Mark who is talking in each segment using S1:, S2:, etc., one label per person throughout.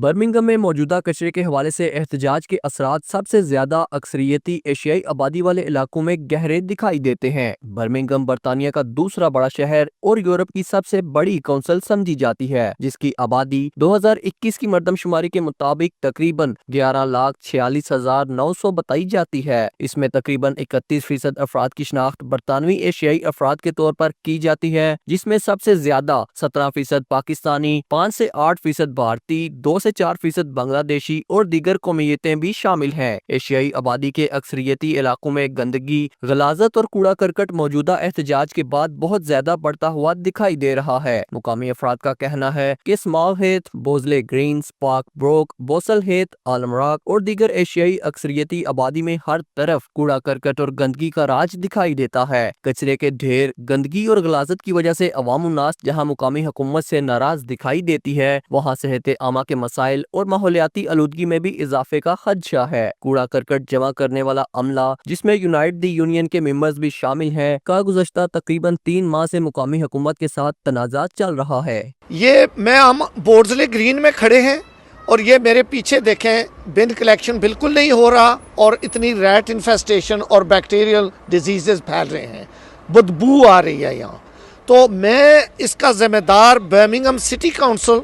S1: Birmingham میں موجودہ کچرے کے حوالے سے احتجاج کے اثرات سب سے زیادہ اکثریتی ایشیائی آبادی والے علاقوں میں گہرے دکھائی دیتے ہیں۔ برمنگھم برطانیہ کا دوسرا بڑا شہر اور یورپ کی سب سے بڑی کونسل سمجھی جاتی ہے، جس کی آبادی 2021 کی مردم شماری کے مطابق تقریباً 11,46,900 بتائی جاتی ہے۔ اس میں تقریباً 31% افراد کی شناخت برطانوی ایشیائی افراد کے طور پر کی جاتی ہے، جس میں سب سے زیادہ 17% پاکستانی، 5 سے 8% بھارتی، 2 سے 4% بنگلہ دیشی اور دیگر قومیتیں بھی شامل ہیں۔ ایشیائی آبادی کے اکثریتی علاقوں میں گندگی، غلاظت اور کوڑا کرکٹ موجودہ احتجاج کے بعد بہت زیادہ بڑھتا ہوا دکھائی دے رہا ہے۔ مقامی افراد کا کہنا ہے کہ اسمال ہیتھ، بوزلے گرینز، پارک بروک، بوسل ہیتھ، عالم راک اور دیگر ایشیائی اکثریتی آبادی میں ہر طرف کوڑا کرکٹ اور گندگی کا راج دکھائی دیتا ہے۔ کچرے کے ڈھیر، گندگی اور غلاظت کی وجہ سے عوام الناس جہاں مقامی حکومت سے ناراض دکھائی دیتی ہے، وہاں صحت عامہ کے مسائل اور ماحولیاتی آلودگی میں بھی اضافے کا خدشہ ہے۔ کوڑا کرکٹ جمع کرنے والا عملہ، جس میں یونائٹ دی یونین کے ممبرز بھی شامل ہیں، کا گزشتہ تقریباً 3 ماہ سے مقامی حکومت کے ساتھ تنازعات چل رہا ہے۔
S2: ہم بورزلے گرین میں کھڑے ہیں اور یہ میرے پیچھے دیکھیں، بن کلیکشن بالکل نہیں ہو رہا اور اتنی ریٹ انفیسٹیشن اور بیکٹیریل ڈیزیزز پھیل رہے ہیں، بدبو آ رہی ہے یہاں۔ تو میں اس کا ذمہ دار برمنگھم سٹی کونسل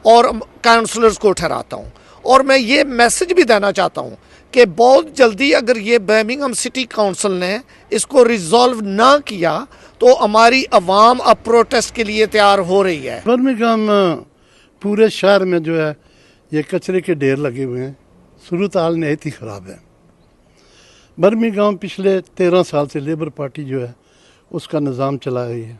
S2: اور کونسلرز کو ٹھہراتا ہوں، اور میں یہ میسج بھی دینا چاہتا ہوں کہ بہت جلدی اگر یہ برمنگھم سٹی کونسل نے اس کو ریزالو نہ کیا تو ہماری عوام اب پروٹیسٹ کے لیے تیار ہو رہی ہے۔
S3: برمنگھم پورے شہر میں جو ہے یہ کچرے کے ڈھیر لگے ہوئے ہیں، صورتحال نہایت ہی خراب ہے۔ برمنگھم پچھلے 13 سال سے لیبر پارٹی جو ہے اس کا نظام چلا رہی ہے،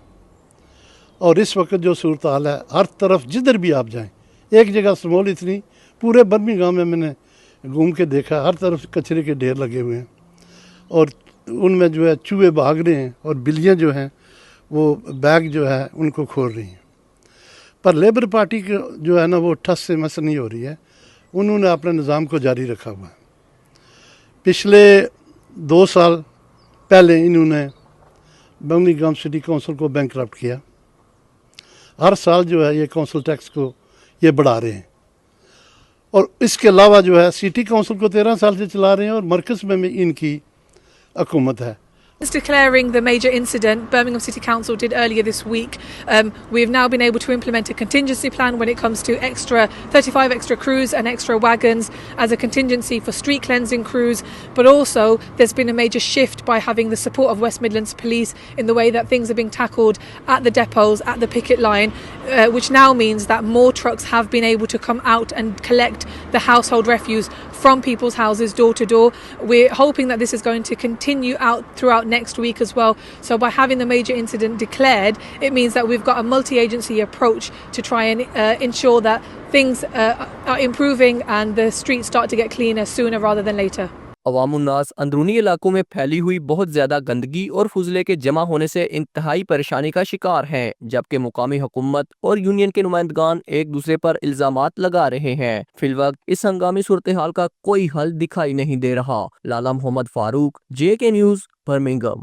S3: اور اس وقت جو صورتحال ہے ہر طرف جدھر بھی آپ جائیں، ایک جگہ سمول اتنی، پورے برمنگھم میں نے گھوم کے دیکھا، ہر طرف کچرے کے ڈھیر لگے ہوئے ہیں، اور ان میں جو ہے چوہے بھاگ رہے ہیں اور بلیاں جو ہیں وہ بیگ جو ہے ان کو کھول رہی ہیں۔ پر لیبر پارٹی جو ہے نا وہ ٹھس سے مس نہیں ہو رہی ہے، انہوں نے اپنے نظام کو جاری رکھا ہوا ہے۔ پچھلے 2 سال پہلے انہوں نے برمنگھم سٹی کونسل کو بینکرپٹ کیا، ہر سال جو ہے یہ کونسل ٹیکس کو یہ بڑھا رہے ہیں، اور اس کے علاوہ جو ہے سٹی کونسل کو 13 سال سے چلا رہے ہیں اور مرکز میں بھی ان کی حکومت ہے۔
S4: Since declaring the major incident, Birmingham City Council did earlier this week, we have now been able to implement a contingency plan when it comes to 35 extra crews and extra wagons as a contingency for street cleansing crews, but also there's been a major shift by having the support of West Midlands Police in the way that things are being tackled at the depots, at the picket line, which now means that more trucks have been able to come out and collect the household refuse from people's houses door to door. We're hoping that this is going to continue out throughout next week as well. So by having the major incident declared, it means that we've got a multi-agency approach to try and ensure that things are improving and the streets start to get cleaner sooner rather than later.
S1: عوام الناس اندرونی علاقوں میں پھیلی ہوئی بہت زیادہ گندگی اور فضلے کے جمع ہونے سے انتہائی پریشانی کا شکار ہیں، جبکہ مقامی حکومت اور یونین کے نمائندگان ایک دوسرے پر الزامات لگا رہے ہیں۔ فی الوقت اس ہنگامی صورتحال کا کوئی حل دکھائی نہیں دے رہا۔ لالا محمد فاروق، JK نیوز، برمنگھم۔